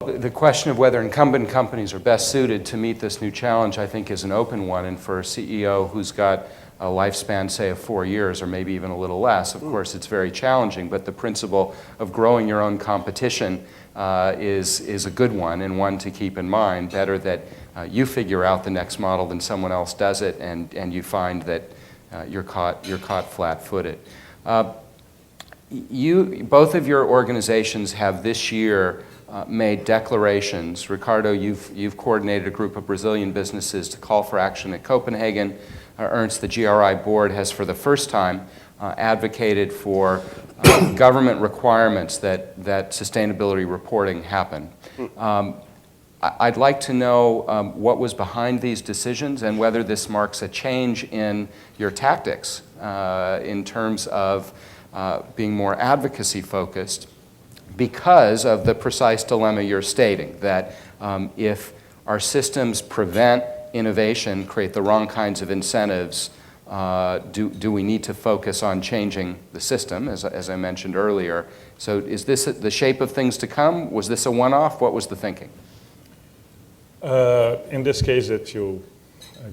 The question of whether incumbent companies are best suited to meet this new challenge, I think, is an open one. And for a CEO who's got a lifespan, say, of 4 years or maybe even a little less, of course, it's very challenging. But the principle of growing your own competition is a good one, and one to keep in mind. Better that you figure out the next model than someone else does it, and you find that you're caught flat-footed. Both of your organizations have this year made declarations. Ricardo, you've coordinated a group of Brazilian businesses to call for action at Copenhagen. Ernst, the GRI board, has for the first time advocated for government requirements that sustainability reporting happen. I'd like to know what was behind these decisions and whether this marks a change in your tactics in terms of being more advocacy focused, because of the precise dilemma you're stating, that if our systems prevent innovation, create the wrong kinds of incentives, do we need to focus on changing the system, as I mentioned earlier? So is this the shape of things to come? Was this a one-off? What was the thinking? In this case that you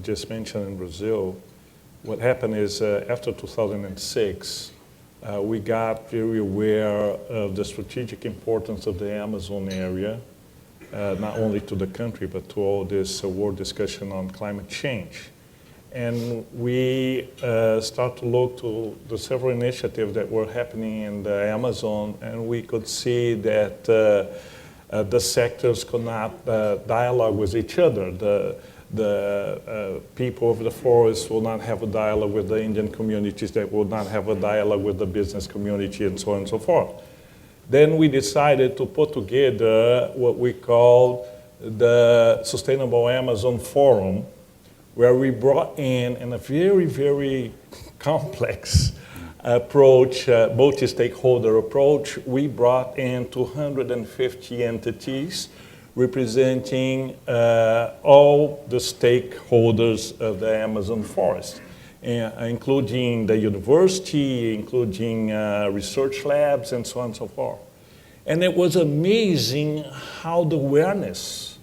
just mentioned in Brazil, what happened is after 2006, we got very aware of the strategic importance of the Amazon area, not only to the country, but to all this world discussion on climate change. And we start to look to the several initiatives that were happening in the Amazon, and we could see that the sectors could not dialogue with each other. The people of the forest will not have a dialogue with the Indian communities, that will not have a dialogue with the business community, and so on and so forth. Then we decided to put together what we called the Sustainable Amazon Forum, where we brought in a very, very complex approach, multi-stakeholder approach. We brought in 250 entities representing all the stakeholders of the Amazon forest, including the university, including research labs, and so on and so forth. And it was amazing how the awareness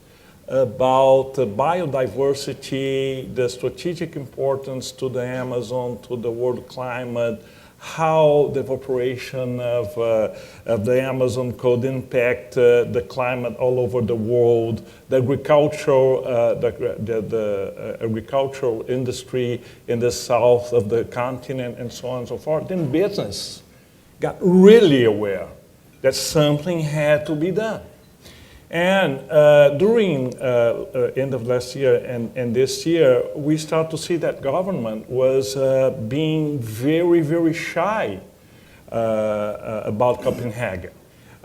about biodiversity, the strategic importance to the Amazon, to the world climate, how the evaporation of the Amazon could impact the climate all over the world, the agricultural industry in the south of the continent, and so on and so forth. Then business got really aware that something had to be done. And during end of last year and this year, we start to see that government was being very, very shy about Copenhagen.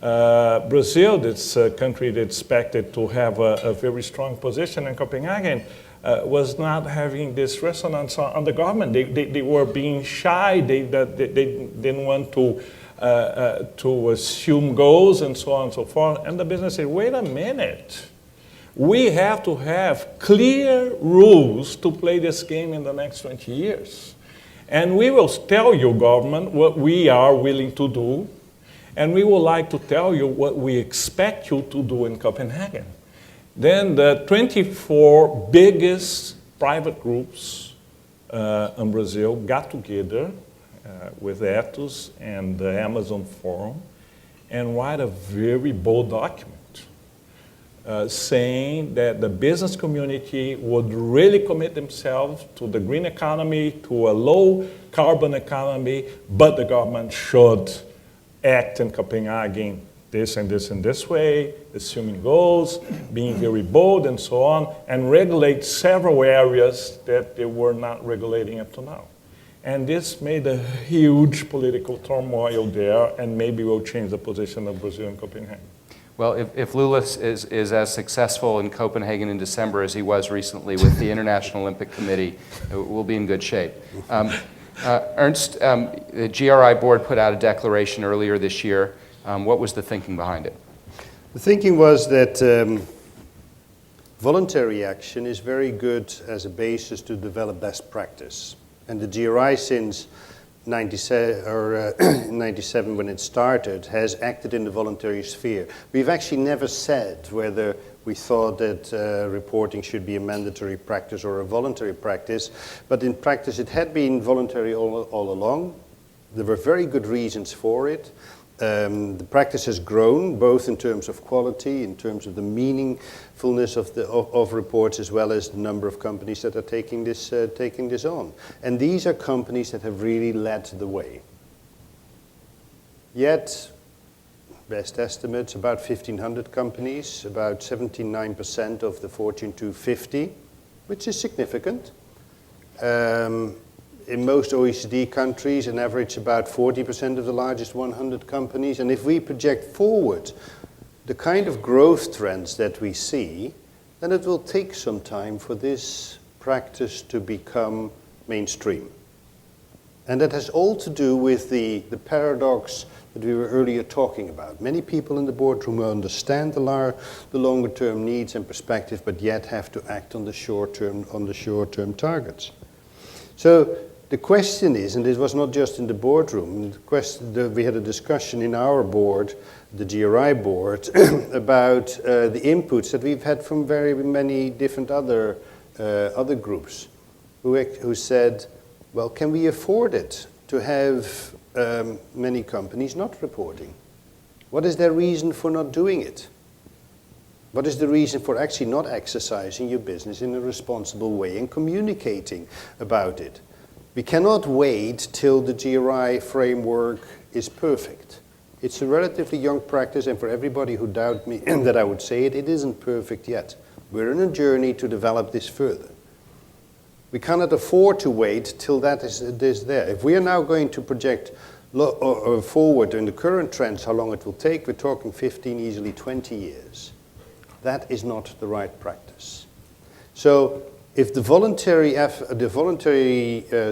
Brazil, this country that expected to have a very strong position in Copenhagen, was not having this resonance on the government. They were being shy. They didn't want to assume goals, and so on and so forth. And the business said, wait a minute. We have to have clear rules to play this game in the next 20 years. And we will tell you, government, what we are willing to do, and we would like to tell you what we expect you to do in Copenhagen. Then the 24 biggest private groups in Brazil got together with Ethos and the Amazon Forum, and write a very bold document saying that the business community would really commit themselves to the green economy, to a low carbon economy, but the government should act in Copenhagen this and this and this way, assuming goals, being very bold and so on, and regulate several areas that they were not regulating up to now. And this made a huge political turmoil there, and maybe will change the position of Brazil in Copenhagen. Well, if Lula is as successful in Copenhagen in December as he was recently with the International Olympic Committee, we'll be in good shape. Ernst, the GRI board put out a declaration earlier this year. What was the thinking behind it? The thinking was that voluntary action is very good as a basis to develop best practice. And the GRI since 97 or 97 when it started, has acted in the voluntary sphere. We've actually never said whether we thought that reporting should be a mandatory practice or a voluntary practice, but in practice it had been voluntary all along. There were very good reasons for it. The practice has grown, both in terms of quality, in terms of the meaningfulness of reports, as well as the number of companies that are taking this on. And these are companies that have really led the way. Yet, best estimates, about 1,500 companies, about 79% of the Fortune 250, which is significant. In most OECD countries, an average about 40% of the largest 100 companies. And if we project forward the kind of growth trends that we see, then it will take some time for this practice to become mainstream. And that has all to do with the paradox that we were earlier talking about. Many people in the boardroom understand the longer term needs and perspective, but yet have to act on the short term targets. So the question is, and this was not just in the boardroom, we had a discussion in our board, the GRI board, about the inputs that we've had from very many different other groups who said, well, can we afford it to have many companies not reporting? What is their reason for not doing it? What is the reason for actually not exercising your business in a responsible way and communicating about it? We cannot wait till the GRI framework is perfect. It's a relatively young practice, and for everybody who doubt me that I would say it, it isn't perfect yet. We're on a journey to develop this further. We cannot afford to wait till that is there. If we are now going to project forward in the current trends, how long it will take, we're talking 15, easily 20 years. That is not the right practice. So if the voluntary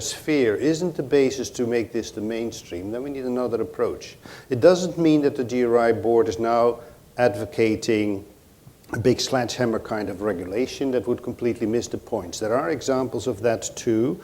sphere isn't the basis to make this the mainstream, then we need another approach. It doesn't mean that the GRI board is now advocating a big sledgehammer kind of regulation that would completely miss the points. There are examples of that too.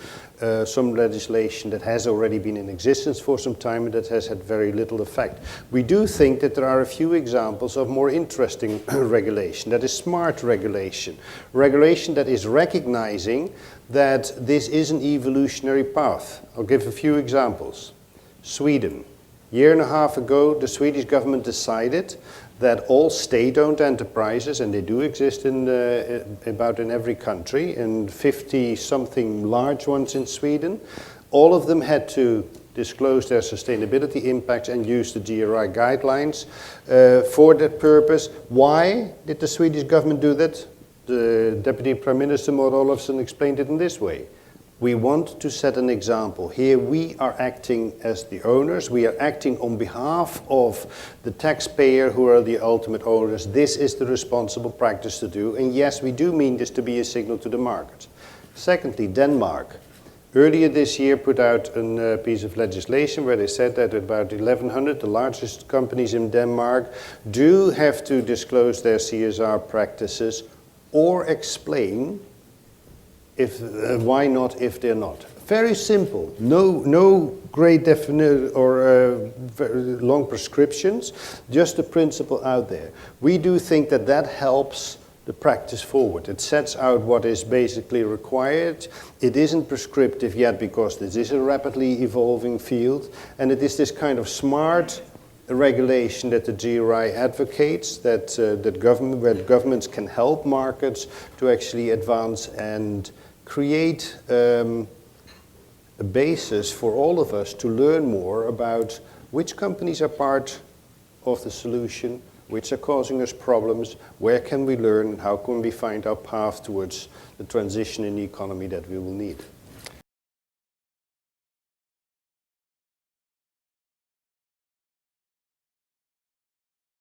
Some legislation that has already been in existence for some time and that has had very little effect. We do think that there are a few examples of more interesting regulation, that is smart regulation. Regulation that is recognizing that this is an evolutionary path. I'll give a few examples. Sweden. A year and a half ago, the Swedish government decided that all state-owned enterprises, and they do exist in about in every country, and 50-something large ones in Sweden, all of them had to disclose their sustainability impacts and use the GRI guidelines for that purpose. Why did the Swedish government do that? The Deputy Prime Minister Maud Olofsson explained it in this way. We want to set an example. Here we are acting as the owners. We are acting on behalf of the taxpayer who are the ultimate owners. This is the responsible practice to do. And yes, we do mean this to be a signal to the market. Secondly, Denmark. Earlier this year put out a piece of legislation where they said that about 1,100, the largest companies in Denmark, do have to disclose their CSR practices or explain why not if they're not. Very simple. No great definition or long prescriptions, just the principle out there. We do think that that helps the practice forward. It sets out what is basically required. It isn't prescriptive yet because this is a rapidly evolving field, and it is this kind of smart regulation that the GRI advocates, that governments can help markets to actually advance and create a basis for all of us to learn more about which companies are part of the solution, which are causing us problems, where can we learn, and how can we find our path towards the transition in the economy that we will need.